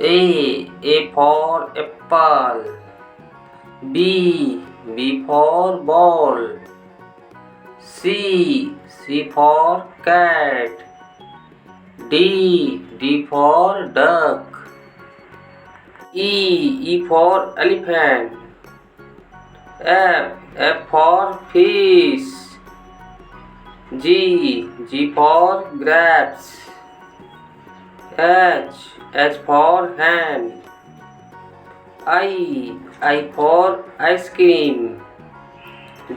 A for apple. B for ball. C for cat. D for duck. E for elephant. F for fish. G for grapes. H for hand. I for ice cream.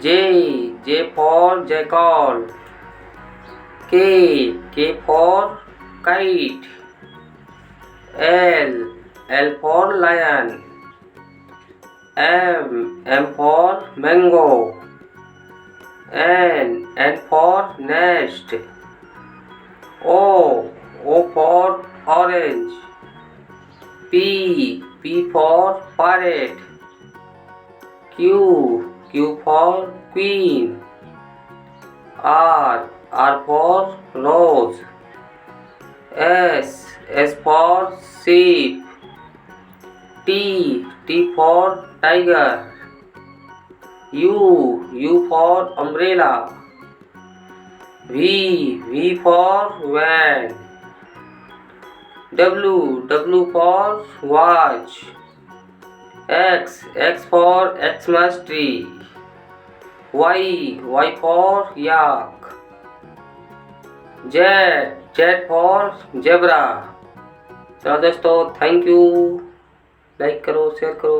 J for jackal. K for kite. L for lion. M for mango. N for nest. O for orange. P for parrot. Q for queen. R for rose. S for sheep. T for tiger. U for umbrella. V for van. W for watch. X for Xmas tree. Y for yak. Z for zebra. चलो दोस्तों, thank you. Like करो, share करो।